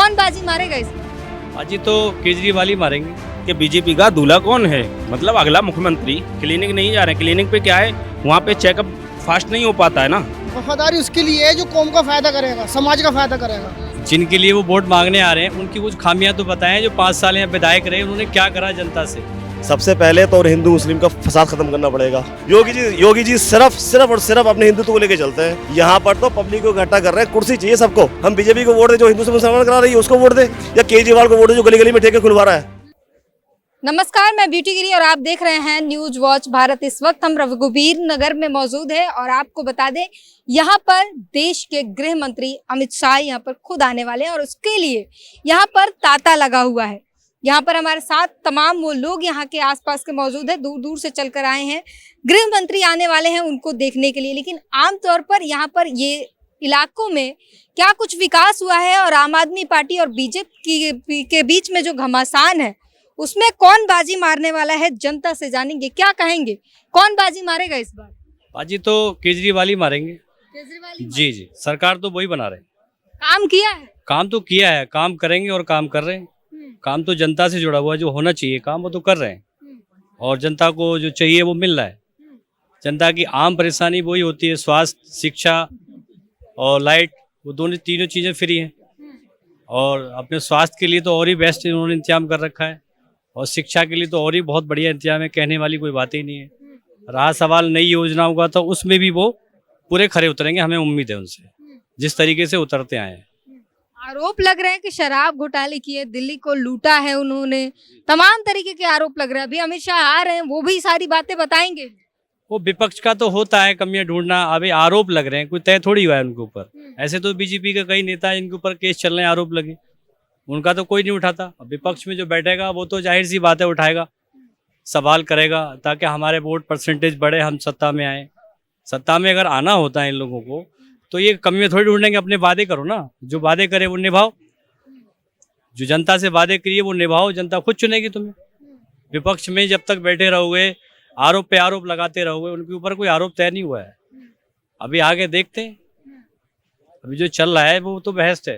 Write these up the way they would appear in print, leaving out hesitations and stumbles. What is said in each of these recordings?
कौन बाजी मारेगा इसमें? बाजी तो केजरीवाल ही मारेंगे कि बीजेपी का दूल्हा कौन है, मतलब अगला मुख्यमंत्री। क्लिनिक नहीं जा रहे, क्लिनिक पे क्या है, वहाँ पे चेकअप फास्ट नहीं हो पाता है ना। वफादारी उसके लिए है जो कौम का फायदा करेगा, समाज का फायदा करेगा। जिनके लिए वो वोट मांगने आ रहे हैं उनकी कुछ खामियां तो बताएं। जो 5 साल यहाँ विधायक रहे उन्होंने क्या करा जनता से। सबसे पहले तो हिंदू मुस्लिम का फसाद खत्म करना पड़ेगा। योगी जी सिर्फ और सिर्फ अपने हिंदुत्व को लेके चलते हैं। यहाँ पर तो पब्लिक को इकट्ठा कर रहे हैं, कुर्सी चाहिए सबको। हम बीजेपी को वोट दे जो हिंदू से मुसलमान करा रही है उसको वोट दे, या केजरीवाल को वोट दे जो गली गली में ठेके खुलवा रहा है। नमस्कार, मैं ब्यूटी गिरी और आप देख रहे हैं न्यूज वॉच भारत। इस वक्त हम रघुवीर नगर में मौजूद है और आपको बता दें यहाँ पर देश के गृह मंत्री अमित शाह यहाँ पर खुद आने वाले हैं और उसके लिए यहाँ पर तांता लगा हुआ है। यहाँ पर हमारे साथ तमाम वो लोग यहाँ के आसपास के मौजूद है, दूर दूर से चलकर आए हैं। गृह मंत्री आने वाले हैं उनको देखने के लिए, लेकिन आमतौर पर यहाँ पर ये इलाकों में क्या कुछ विकास हुआ है और आम आदमी पार्टी और बीजेपी के बीच में जो घमासान है उसमें कौन बाजी मारने वाला है, जनता से जानेंगे। क्या कहेंगे, कौन बाजी मारेगा इस बार? बाजी तो केजरीवाल ही मारेंगे। केजरीवाल जी, सरकार तो वही बना रहे हैं। काम किया है, काम तो किया है, काम करेंगे और काम कर रहे हैं। काम तो जनता से जुड़ा हुआ है, जो होना चाहिए काम वो तो कर रहे हैं और जनता को जो चाहिए वो मिल रहा है। जनता की आम परेशानी वही होती है, स्वास्थ्य, शिक्षा और लाइट, वो तीनों चीज़ें फ्री हैं। और अपने स्वास्थ्य के लिए तो और ही बेस्ट इन्होंने इंतजाम कर रखा है और शिक्षा के लिए तो और ही बहुत बढ़िया इंतजाम है, कहने वाली कोई बात ही नहीं है। रहा सवाल नई योजनाओं का, तो उसमें भी वो पूरे खरे उतरेंगे, हमें उम्मीद है उनसे, जिस तरीके से उतरते आए हैं। आरोप लग रहे हैं कि शराब घोटाले किए, दिल्ली को लूटा है उन्होंने, तमाम तरीके के आरोप लग रहे हैं। अभी अमित शाह आ रहे हैं, वो भी सारी बातें बताएंगे। वो विपक्ष का तो होता है कमियां ढूंढना, अभी आरोप लग रहे हैं, कोई तय थोड़ी हुआ है उनके ऊपर। ऐसे तो बीजेपी के कई नेता इनके ऊपर केस चल रहे हैं, आरोप लगे, उनका तो कोई नहीं उठाता। विपक्ष में जो बैठेगा वो तो जाहिर सी बात है उठाएगा, सवाल करेगा, ताकि हमारे वोट परसेंटेज बढ़े, हम सत्ता में आए। सत्ता में अगर आना होता है इन लोगों को तो ये कमियां थोड़ी ढूंढेंगे, अपने वादे करो ना, जो वादे करे वो निभाओ, जो जनता से वादे करिए वो निभाओ, जनता खुद चुनेगी तुम्हें। विपक्ष में जब तक बैठे रहोगे, आरोप पे आरोप लगाते रहोगे, उनके ऊपर कोई आरोप तय नहीं हुआ है। अभी आगे देखते हैं, अभी जो चल रहा है वो तो बहस है।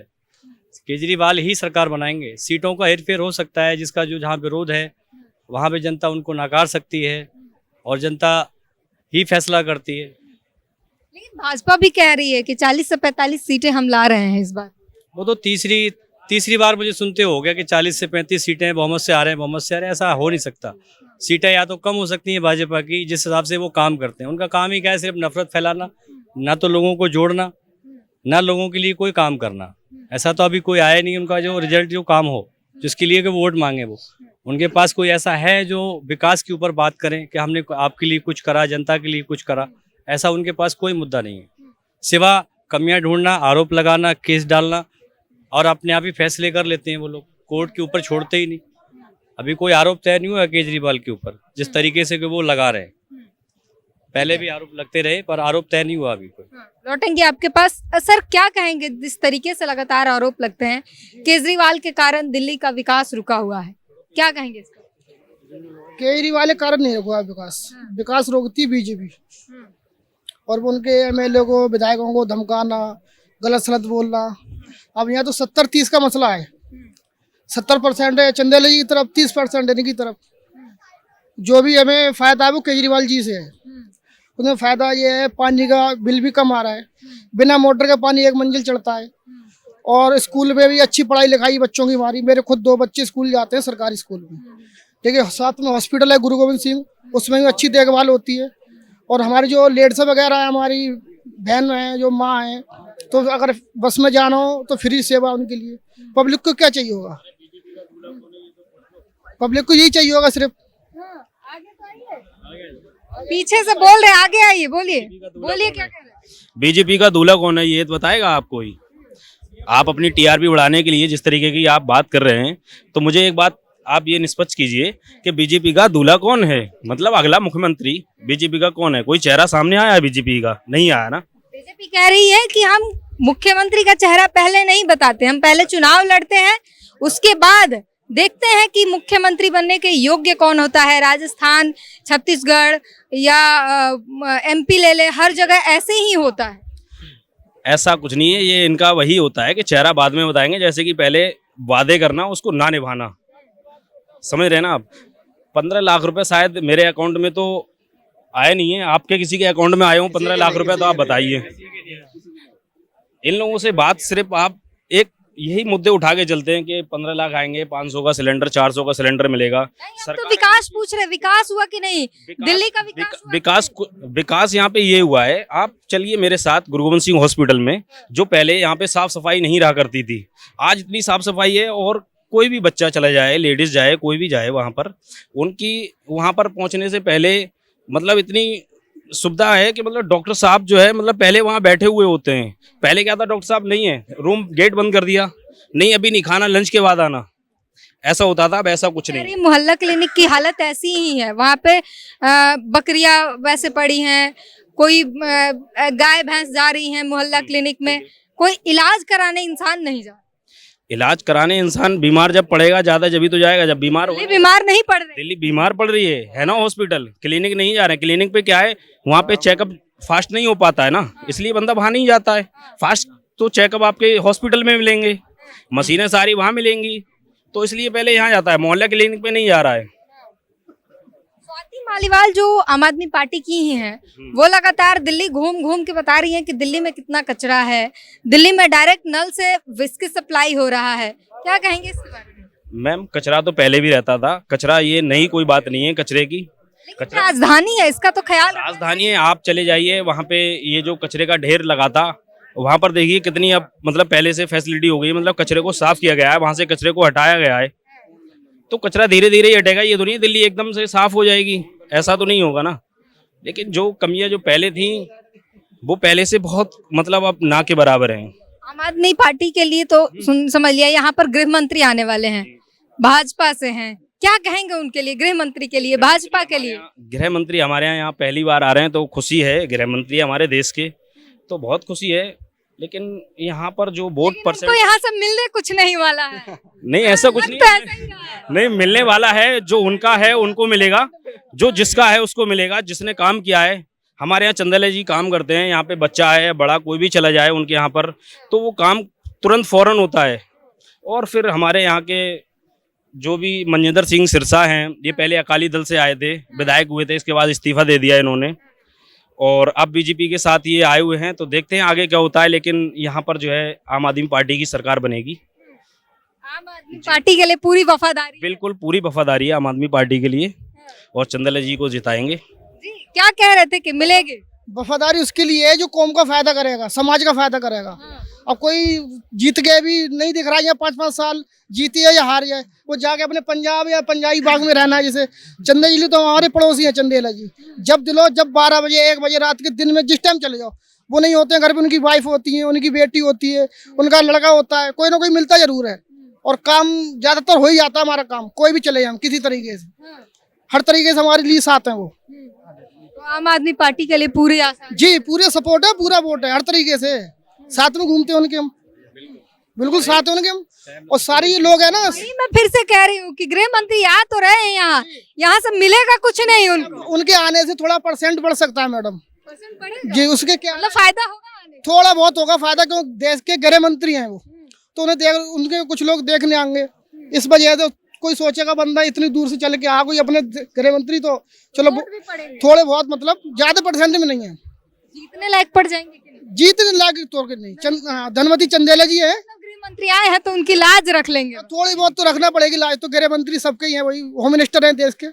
केजरीवाल ही सरकार बनाएंगे, सीटों का हेरफेर हो सकता है, जिसका जो जहाँ विरोध है वहाँ पे जनता उनको नकार सकती है और जनता ही फैसला करती है। लेकिन भाजपा भी कह रही है कि 40 से 45 सीटें हम ला रहे हैं इस बार। वो तो तीसरी बार मुझे सुनते हो गया कि 40 से 35 सीटें बहुमत से आ रहे हैं, बहुमत से आ रहे हैं। ऐसा हो नहीं सकता। सीटें या तो कम हो सकती हैं भाजपा की, जिस हिसाब से वो काम करते हैं। उनका काम ही क्या है, सिर्फ नफरत फैलाना, ना तो लोगों को जोड़ना, ना लोगों के लिए कोई काम करना। ऐसा तो अभी कोई आया नहीं उनका जो रिजल्ट, जो काम हो, जिसके लिए कि वोट मांगे। वो उनके पास कोई ऐसा है जो विकास के ऊपर बात करें कि हमने आपके लिए कुछ करा, जनता के लिए कुछ करा, ऐसा उनके पास कोई मुद्दा नहीं है। सिवा कमियां ढूंढना, आरोप लगाना, केस डालना, और अपने आप ही फैसले कर लेते हैं वो लोग, कोर्ट के ऊपर छोड़ते ही नहीं। अभी कोई आरोप तय नहीं हुआ केजरीवाल के ऊपर, जिस तरीके से कि वो लगा रहे हैं। पहले भी आरोप लगते रहे पर आरोप तय नहीं हुआ अभी कोई। लौटेंगे आपके पास। सर, क्या कहेंगे, जिस तरीके से लगातार आरोप लगते हैं केजरीवाल के कारण दिल्ली का विकास रुका हुआ है, क्या कहेंगे इसका? केजरीवाल के कारण नहीं रुका विकास रोकती बीजेपी और उनके एमएलए को, विधायकों को धमकाना, गलत सलत बोलना। अब यहाँ तो 70-30 का मसला है। 70% है चंदेले जी की तरफ, 30% इनकी की तरफ। जो भी हमें फायदा है वो केजरीवाल जी से है। उन्हें फायदा ये है, पानी का बिल भी कम आ रहा है, बिना मोटर के पानी 1 मंजिल चढ़ता है, और स्कूल में भी अच्छी पढ़ाई लिखाई बच्चों की हमारी। मेरे खुद 2 बच्चे स्कूल जाते हैं, सरकारी स्कूल में। ठीक है, साथ में हॉस्पिटल है गुरु गोविंद सिंह, उसमें भी अच्छी देखभाल होती है। और हमारी जो लेडीज वगैरह है, हमारी बहन है, जो माँ है, तो अगर बस में जाना हो तो फ्री सेवा उनके लिए। पब्लिक को क्या चाहिए होगा? पब्लिक को यही चाहिए होगा सिर्फ। पीछे से बोल रहे, आगे आइए, बोलिए क्या कह रहे हैं? बीजेपी का दूल्हा कौन है ये तो बताएगा आपको ही। आप अपनी टीआरपी बढ़ाने के लिए जिस तरीके की आप बात कर रहे हैं, तो मुझे एक बात आप ये निष्पक्ष कीजिए कि बीजेपी का दूल्हा कौन है, मतलब अगला मुख्यमंत्री बीजेपी का कौन है? कोई चेहरा सामने आया है बीजेपी का? नहीं आया ना। बीजेपी कह रही है कि हम मुख्यमंत्री का चेहरा पहले नहीं बताते, हम पहले चुनाव लड़ते हैं, उसके बाद देखते हैं कि मुख्यमंत्री बनने के योग्य कौन होता है। राजस्थान, छत्तीसगढ़ या एमपी ले ले, हर जगह ऐसे ही होता है। ऐसा कुछ नहीं है, ये इनका वही होता है कि चेहरा बाद में बताएंगे। जैसे कि पहले वादे करना, उसको ना निभाना, समझ रहे हैं ना आप। 15 लाख रुपए शायद मेरे अकाउंट में तो आए नहीं है, आपके किसी के अकाउंट में आए हो 15 लाख रुपए, तो आप बताइए। इन लोगों से बात सिर्फ आप एक यही मुद्दे उठा के चलते हैं कि 15 लाख आएंगे, 500 का सिलेंडर, 400 का सिलेंडर मिलेगा। हम तो विकास पूछ रहे, विकास हुआ कि नहीं? दिल्ली का विकास हुआ? विकास यहाँ पे ये हुआ है, आप चलिए मेरे साथ गुरु गोविंद सिंह हॉस्पिटल में, जो पहले यहाँ पे साफ सफाई नहीं रहा करती थी, आज इतनी साफ सफाई है। और कोई भी बच्चा चला जाए, लेडीज जाए, कोई भी जाए वहाँ पर, उनकी वहाँ पर पहुँचने से पहले मतलब इतनी सुविधा है कि मतलब डॉक्टर साहब जो है मतलब पहले वहाँ बैठे हुए होते हैं। पहले क्या था, डॉक्टर साहब नहीं है, रूम गेट बंद कर दिया, नहीं अभी नहीं खाना, लंच के बाद आना, ऐसा होता था। अब ऐसा कुछ नहीं। मोहल्ला क्लिनिक की हालत ऐसी ही है, वहाँ पे बकरियां वैसे पड़ी हैं, कोई गाय भैंस जा रही हैं मोहल्ला क्लिनिक में, कोई इलाज कराने इंसान नहीं जा रहा। इलाज कराने इंसान बीमार जब पड़ेगा ज्यादा, जब तो जाएगा। जब बीमार हो, बीमार नहीं पड़ रहे, दिल्ली बीमार पड़ रही है ना, हॉस्पिटल क्लिनिक नहीं जा रहे। क्लिनिक पे क्या है, वहाँ पे चेकअप फास्ट नहीं हो पाता है ना, इसलिए बंदा वहाँ नहीं जाता है। फास्ट तो चेकअप आपके हॉस्पिटल में मिलेंगे, मशीनें सारी वहाँ मिलेंगी, तो इसलिए पहले यहाँ जाता है, मोहल्ला क्लिनिक पे नहीं जा रहा है। स्वाति मालीवाल जो आम आदमी पार्टी की ही हैं, वो लगातार दिल्ली घूम घूम के बता रही हैं कि दिल्ली में कितना कचरा है, दिल्ली में डायरेक्ट नल से विस्की सप्लाई हो रहा है। क्या कहेंगे इसके बारे में? मैम कचरा तो पहले भी रहता था, कचरा ये नई कोई बात नहीं है कचरे की। कचरा राजधानी है, इसका तो ख्याल राजधानी है, आप चले जाइए वहाँ पे, ये जो कचरे का ढेर लगा था वहाँ पर देखिए कितनी अब मतलब पहले से फैसिलिटी हो गई, मतलब कचरे को साफ किया गया है, वहाँ से कचरे को हटाया गया है, तो कचरा धीरे धीरे ही हटेगा। ये तो नहीं दिल्ली एकदम से साफ हो जाएगी, ऐसा तो नहीं होगा ना। लेकिन जो कमियां जो पहले थी वो पहले से बहुत मतलब अब ना के बराबर हैं। आम आदमी पार्टी के लिए तो समझ लिया, यहाँ पर गृह मंत्री आने वाले हैं, भाजपा से हैं, क्या कहेंगे उनके लिए, गृह मंत्री के लिए, भाजपा के लिए? गृह मंत्री हमारे यहाँ पहली बार आ रहे हैं तो खुशी है, गृह मंत्री हमारे देश के, तो बहुत खुशी है। लेकिन यहाँ पर जो वोट परसेंट, तो यहाँ से मिलने कुछ नहीं वाला है। नहीं ऐसा कुछ नहीं, नहीं मिलने वाला है, जो उनका है उनको मिलेगा, जो जिसका है उसको मिलेगा, जिसने काम किया है। हमारे यहाँ चंदेले जी काम करते हैं, यहाँ पे बच्चा है बड़ा कोई भी चला जाए उनके यहाँ पर, तो वो काम तुरंत फौरन होता है। और फिर हमारे यहाँ के जो भी मनजिंदर सिंह सिरसा हैं, ये पहले अकाली दल से आए थे, विधायक हुए थे, इसके बाद इस्तीफा दे दिया इन्होंने, और अब बीजेपी के साथ ये आए हुए हैं, तो देखते हैं आगे क्या होता है। लेकिन यहाँ पर जो है आम आदमी पार्टी की सरकार बनेगी। आम आदमी पार्टी के लिए पूरी वफादारी? बिल्कुल पूरी वफादारी है आम आदमी पार्टी के लिए, और चंदेला जी को जिताएंगे। जी क्या कह रहे थे कि मिलेंगे? वफादारी उसके लिए है जो कौम का फायदा करेगा, समाज का फायदा करेगा। अब कोई जीत गए भी नहीं दिख रहा है, यहाँ 5-5 साल जीती है या हार जाए, वो जाके अपने पंजाब या पंजाबी बाग में रहना है। जैसे चंदेला जी तो हमारे पड़ोसी हैं, चंदेला जी जब दिलो, जब 12 बजे 1 बजे रात के दिन में जिस टाइम चले जाओ, वो नहीं होते हैं घर पे, उनकी वाइफ होती है, उनकी बेटी होती है, उनका लड़का होता है, कोई ना कोई मिलता जरूर है, और काम ज्यादातर हो ही जाता है। हमारा काम कोई भी चले हम किसी तरीके से, हर तरीके से हमारे लिए साथ हैं वो। तो आम आदमी पार्टी के लिए पूरी आशा? जी पूरे सपोर्ट है, पूरा वोट है, हर तरीके से साथ में घूमते हैं उनके हम, बिल्कुल साथ हैं उनके हम। और सारे ये लोग हैं ना, मैं फिर से कह रही हूँ कि गृह मंत्री आ तो रहे हैं, यहाँ से मिलेगा कुछ नहीं उनको। उनके आने से थोड़ा % बढ़ सकता है मैडम जी, उसके क्या मतलब फायदा होगा? थोड़ा बहुत होगा फायदा, क्योंकि देश के गृह मंत्री हैं वो, तो उन्हें देख, उनके कुछ लोग देखने आएंगे, इस वजह से कोई सोचेगा बंदा इतनी दूर से चल के आ कोई अपने गृह मंत्री, तो चलो थोड़े बहुत मतलब ज्यादा % में नहीं है, जीतने लायक पड़ जाएंगे। जीतने लायक तौर के नहीं। धनवती चंदेला जी है, गृह मंत्री आए हैं तो उनकी लाज रख लेंगे। थोड़ी बहुत तो रखना पड़ेगी लाज, तो गृह मंत्री सबके ही है, वही होम मिनिस्टर है देश के।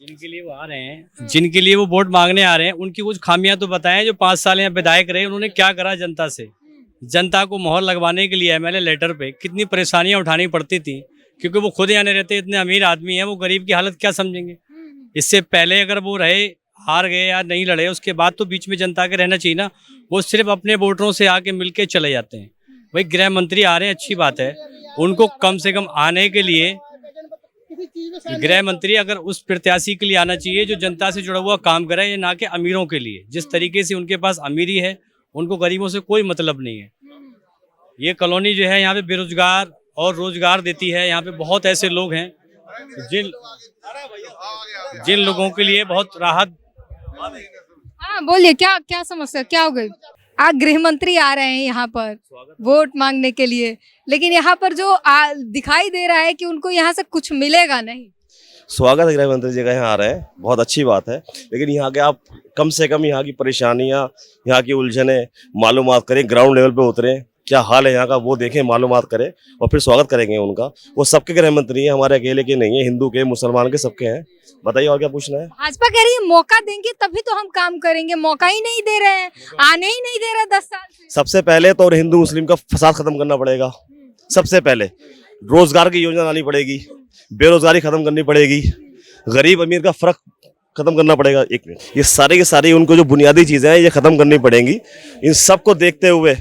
जिनके लिए वो आ रहे हैं, जिनके लिए वो वोट मांगने आ रहे हैं, उनकी कुछ खामियां तो बताएं। जो 5 साल यहाँ विधायक रहे, उन्होंने क्या करा जनता से, जनता को मोहर लगवाने के लिए MLA लेटर पे कितनी परेशानियां उठानी पड़ती थी, क्योंकि वो खुद यहाँ नहीं रहते, इतने अमीर आदमी हैं, वो गरीब की हालत क्या समझेंगे। इससे पहले अगर वो रहे, हार गए या नहीं लड़े, उसके बाद तो बीच में जनता के रहना चाहिए ना। वो सिर्फ अपने वोटरों से आके मिलके चले जाते हैं। वही गृह मंत्री आ रहे हैं, अच्छी बात है, उनको कम से कम आने के लिए, गृह मंत्री अगर उस प्रत्याशी के लिए आना चाहिए जो जनता से जुड़ा हुआ काम करे, ये ना कि अमीरों के लिए। जिस तरीके से उनके पास अमीरी है, उनको गरीबों से कोई मतलब नहीं है। ये कॉलोनी जो है यहाँ पे बेरोजगार और रोजगार देती है। यहाँ पे बहुत ऐसे लोग हैं जिन लोगों के लिए बहुत राहत। हाँ बोलिए, क्या क्या समस्या, क्या हो गई? गृह मंत्री आ रहे हैं यहाँ पर वोट मांगने के लिए, लेकिन यहाँ पर जो दिखाई दे रहा है कि उनको यहाँ से कुछ मिलेगा नहीं। स्वागत है गृह मंत्री जी का, यहाँ आ रहे हैं, बहुत अच्छी बात है। लेकिन यहाँ के आप कम से कम यहाँ की परेशानियाँ, यहाँ की उलझने मालूमात करें, ग्राउंड लेवल पे उतरें, क्या हाल है यहाँ का वो देखें, मालूमात करें और फिर स्वागत करेंगे उनका। वो सबके गृह मंत्री हैं, हमारे अकेले के नहीं है, हिंदू के मुसलमान के सबके हैं। बताइए और क्या पूछना है। भाजपा कह रही है मौका देंगे तभी तो हम काम करेंगे, मौका ही नहीं दे रहे हैं, आने ही नहीं दे रहे 10 साल से। सबसे पहले तो हिंदू मुस्लिम का फसाद खत्म करना पड़ेगा। सबसे पहले रोजगार की योजना लानी पड़ेगी, बेरोजगारी खत्म करनी पड़ेगी, गरीब अमीर का फर्क खत्म करना पड़ेगा। एक मिनट, ये सारी की सारी उनको जो बुनियादी चीजें हैं ये खत्म करनी पड़ेंगी। इन सबको देखते हुए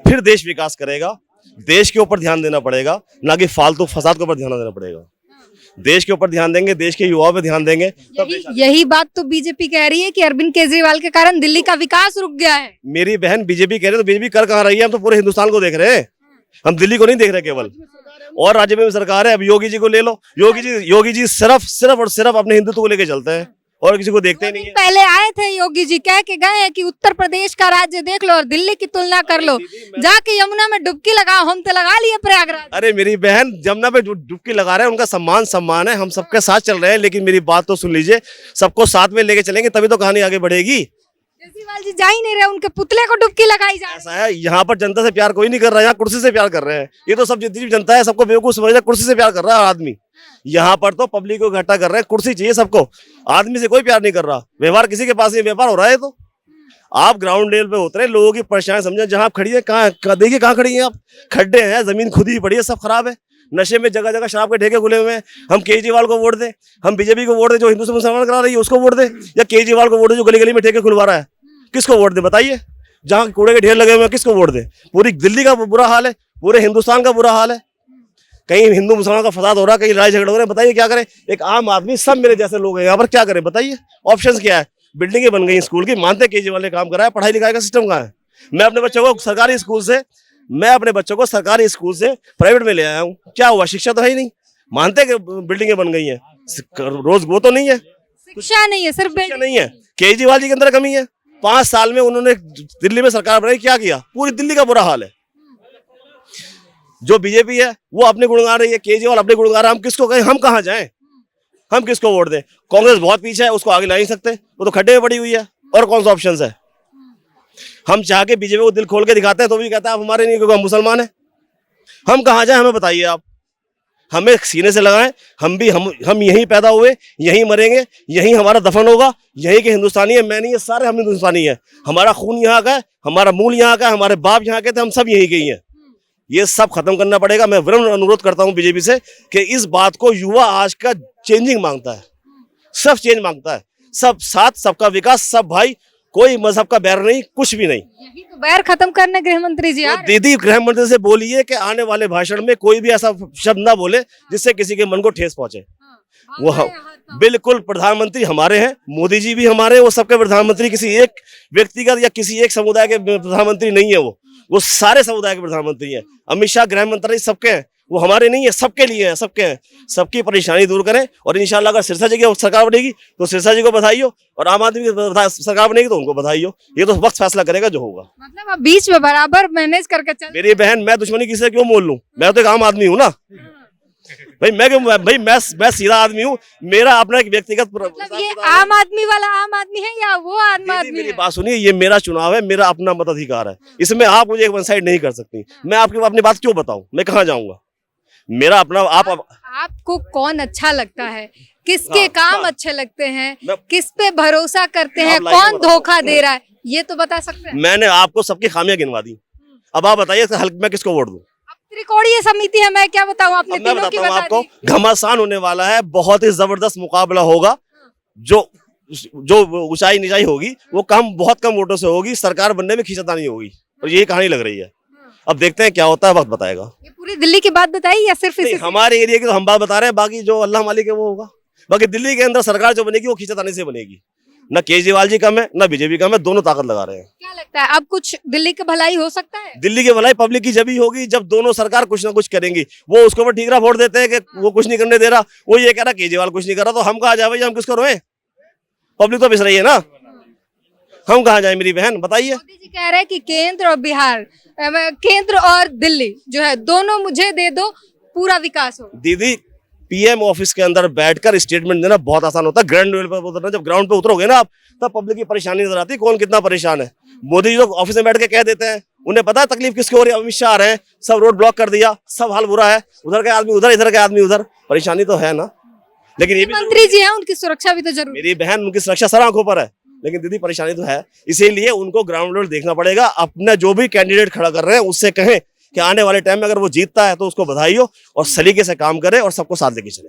फिर देश विकास करेगा। देश के ऊपर ध्यान देना पड़ेगा, ना कि फालतू फसाद के ऊपर ध्यान देना पड़ेगा। देश के ऊपर ध्यान देंगे, देश के युवाओं पे ध्यान देंगे। यही बात तो बीजेपी कह रही है कि अरविंद केजरीवाल के कारण दिल्ली का विकास रुक गया है। मेरी बहन बीजेपी कह रही है तो बीजेपी कर कहाँ रही है? हम तो पूरे हिंदुस्तान को देख रहे हैं, हम दिल्ली को नहीं देख रहे केवल। और राज्य में भी सरकार है। अब योगी जी को ले लो, योगी जी सिर्फ और सिर्फ अपने हिंदुत्व को लेके चलते हैं और किसी को देखते ही नहीं है। पहले आए थे योगी जी, कह के गए हैं कि उत्तर प्रदेश का राज्य देख लो और दिल्ली की तुलना कर लो, जाके यमुना में डुबकी लगाओ, हम तो लगा लिए प्रयागराज। अरे मेरी बहन, यमुना पे डुबकी लगा रहे हैं, उनका सम्मान है, हम सबके साथ चल रहे हैं। लेकिन मेरी बात तो सुन लीजिए, सबको साथ में लेके चलेंगे तभी तो कहानी आगे बढ़ेगी। केजरीवाल जी जा ही नहीं रहे, उनके पुतले को डुबकी लगाई जा रही है। ऐसा है, यहाँ पर जनता से प्यार कोई नहीं कर रहा है, यहाँ कुर्सी से प्यार कर रहे हैं। ये तो सब जितनी भी जनता है सबको बेवकूफ समझ रहा है, कुर्सी से प्यार कर रहा है आदमी। यहाँ पर तो पब्लिक को इकट्ठा कर रहे हैं, कुर्सी चाहिए सबको, आदमी से कोई प्यार नहीं कर रहा। व्यवहार किसी के पास नहीं, व्यापार हो रहा है। तो आप ग्राउंड लेवल पे उतरे, लोगों की परेशानी समझे। जहाँ आप खड़ी है, कहाँ देखिए कहाँ खड़ी है आप? खड्डे हैं, जमीन खुदी पड़ी है, सब खराब है, नशे में जगह जगह शराब के ठेके खुले हुए हैं। हम केजरीवाल को वोट दें, हम बीजेपी को वोट दें जो हिंदू से मुसलमान करा रही है उसको वोट दें, या केजरीवाल को वोट दें जो गली गली में ठेके खुलवा रहा है? किसको वोट दें बताइए? जहाँ कूड़े के ढेर लगे हुए हैं किसको वोट दें? पूरी दिल्ली का बुरा हाल है, पूरे हिंदुस्तान का बुरा हाल है। कहीं हिंदू मुसलमान का फसाद हो रहा है, कहीं लड़ाई झगड़े हो रहे हैं। बताइए क्या करें? एक आम आदमी, सब मेरे जैसे लोग हैं यहाँ पर, क्या करें बताइए? ऑप्शंस क्या है? बिल्डिंगें बन गई स्कूल की, मानते केजरीवाल ने काम कराया, पढ़ाई लिखाई का सिस्टम कहाँ है? मैं अपने बच्चों को सरकारी स्कूल से प्राइवेट में ले आया हूँ, क्या हुआ? शिक्षा तो है ही नहीं। मानते कि बिल्डिंगें बन गई हैं, रोज वो तो नहीं है, शिक्षा नहीं है, सिर्फ शिक्षा नहीं है। केजरीवाल जी के अंदर कमी है। 5 साल में उन्होंने दिल्ली में सरकार बनाई, क्या किया? पूरी दिल्ली का बुरा हाल है। जो बीजेपी है वो अपने गुण गा रही है, केजरीवाल अपने गुण गा रहा है। हम किसको कहें? हम कहाँ जाएं? हम किसको वोट दें? कांग्रेस बहुत पीछे है, उसको आगे ला नहीं सकते, वो तो खड्डे में पड़ी हुई है। और कौन सा ऑप्शन है? हम चाह के बीजेपी को दिल खोल के दिखाते हैं तो भी कहता है आप हमारे नहीं, क्योंकि हम मुसलमान हैं। हम कहाँ जाएं? हमें बताइए आप। हमें सीने से लगाएं, हम यहीं पैदा हुए, यहीं मरेंगे, यहीं हमारा दफन होगा, यहीं के हिंदुस्तानी है। मैं नहीं है, सारे हम हिंदुस्तानी है। हमारा खून यहाँ का है, हमारा मूल यहाँ का है, हमारे बाप यहाँ के थे, हम सब यहीं के ही हैं। ये सब खत्म करना पड़ेगा। मैं विनम्र अनुरोध करता हूँ बीजेपी से कि इस बात को, युवा आज का चेंजिंग मांगता है, सब चेंज मांगता है, सब साथ, सबका विकास, सब भाई, कोई मजहब का बैर नहीं, कुछ भी नहीं। यही तो बैर खत्म करने गृह मंत्री जी आ रहे हैं। दीदी गृह मंत्री से बोलिए कि आने वाले भाषण में कोई भी ऐसा शब्द ना बोले जिससे किसी के मन को ठेस पहुंचे। वो बिल्कुल प्रधानमंत्री हमारे हैं, मोदी जी भी हमारे हैं, वो सबके प्रधानमंत्री, किसी एक व्यक्तिगत या किसी एक समुदाय के प्रधानमंत्री नहीं है। वो सारे समुदाय के प्रधानमंत्री हैं। अमित शाह गृह मंत्री सबके हैं, वो हमारे नहीं है, सबके लिए हैं, सबके हैं। सबकी परेशानी दूर करें और इंशाल्लाह अगर सिरसा जी की सरकार बनेगी तो सिरसा जी को बधाई हो, और आम आदमी की सरकार बनेगी तो उनको बधाई हो। ये तो वक्त फैसला करेगा जो होगा। मतलब अब बीच में बराबर मैनेज करके चल। मेरी बहन, मैं दुश्मनी किसी से क्यों मोल लूं? मैं तो एक आम आदमी हूँ ना भाई, मैं सीधा आदमी हूँ। मेरा अपना एक व्यक्तिगत, मतलब ये आम आदमी वाला आम आदमी है या वो आम आदमी मेरी है? बात सुनिए, ये मेरा चुनाव है, मेरा अपना मताधिकार है, इसमें आप मुझे एक वन साइड नहीं कर सकती। मैं आपकी अपनी बात क्यों बताऊं? मैं कहाँ जाऊंगा? मेरा अपना आपको कौन अच्छा लगता है? किसके काम अच्छे लगते हैं? किस पे भरोसा करते हैं? कौन धोखा दे रहा है? ये तो बता सकते हैं। मैंने आपको सबकी खामियां गिनवा दी, अब आप बताइए मैं किसको वोट दूं? त्रिकोणीय समिति है, मैं क्या बताऊं? आपने मैं तीनों की बताता हूं बता आपको, दी। घमासान होने वाला है, बहुत ही जबरदस्त मुकाबला होगा। जो ऊंचाई निचाई होगी वो बहुत कम वोटों से होगी। सरकार बनने में खींचातानी होगी और यही कहानी लग रही है। अब देखते हैं क्या होता है, वक्त बताएगा। ये पूरी दिल्ली की बात बताई या सिर्फ इसी? हमारे एरिया की तो हम बात बता रहे हैं, बाकी जो अल्लाह मालिक है वो होगा। बाकी दिल्ली के अंदर सरकार जो बनेगी वो खींचातानी से बनेगी। न केजरीवाल जी कम है, न बीजेपी कम है, दोनों ताकत लगा रहे हैं। क्या लगता है अब कुछ दिल्ली की भलाई हो सकता है? दिल्ली की भलाई पब्लिक की जब ही होगी जब दोनों सरकार कुछ ना कुछ करेंगी। वो उसके ऊपर ठीकरा वोट देते हैं कि वो कुछ नहीं करने दे रहा, वो ये कह रहा केजरीवाल कुछ नहीं कर रहा, तो हम कहा जाए भाई, हम किसको रोए? पब्लिक तो पिस रही है ना। हम कहाँ जाए मेरी बहन, बताइए। मोदी जी कह रहे हैं कि केंद्र और बिहार, केंद्र और दिल्ली जो है दोनों मुझे दे दो, पूरा विकास हो। दीदी पीएम ऑफिस के अंदर बैठकर स्टेटमेंट देना बहुत आसान होता है, ग्राउंड लेवल पर उतरना, जब ग्राउंड पे उतरोगे ना आप, तब पब्लिक की परेशानी नजर आती है, कौन कितना परेशान है। मोदी जी लोग ऑफिस में बैठ के कह देते हैं, उन्हें पता है तकलीफ किसकी हो रही है। अमित शाह आ रहे हैं, सब रोड ब्लॉक कर दिया, सब हाल बुरा है, उधर के आदमी उधर, इधर के आदमी उधर, परेशानी तो है ना। लेकिन ये भी मंत्री जी हैं, उनकी सुरक्षा भी तो जरूरी है। मेरी बहन, उनकी सुरक्षा सर आंखों पर है, लेकिन दीदी परेशानी तो है। इसीलिए उनको ग्राउंड लेवल देखना पड़ेगा। अपना जो भी कैंडिडेट खड़ा कर रहे हैं उससे कहें कि आने वाले टाइम में अगर वो जीतता है तो उसको बधाई हो और सलीके से काम करे और सबको साथ लेके चले।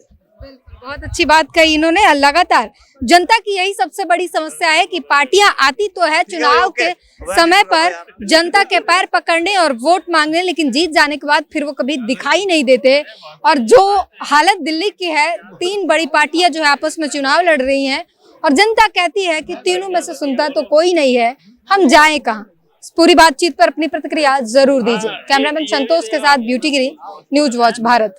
बहुत अच्छी बात कही इन्होंने। लगातार जनता की यही सबसे बड़ी समस्या है कि पार्टियां आती तो है चुनाव के समय पर जनता के पैर पकड़ने और वोट मांगने, लेकिन जीत जाने के बाद फिर वो कभी दिखाई नहीं देते। और जो हालत दिल्ली की है, 3 बड़ी पार्टियां जो है आपस में चुनाव लड़ रही हैं और जनता कहती है कि तीनों में से सुनता तो कोई नहीं है, हम जाएं कहां। पूरी बातचीत पर अपनी प्रतिक्रिया जरूर दीजिए। कैमरामैन संतोष के साथ ब्यूटी गिरी, न्यूज वॉच भारत।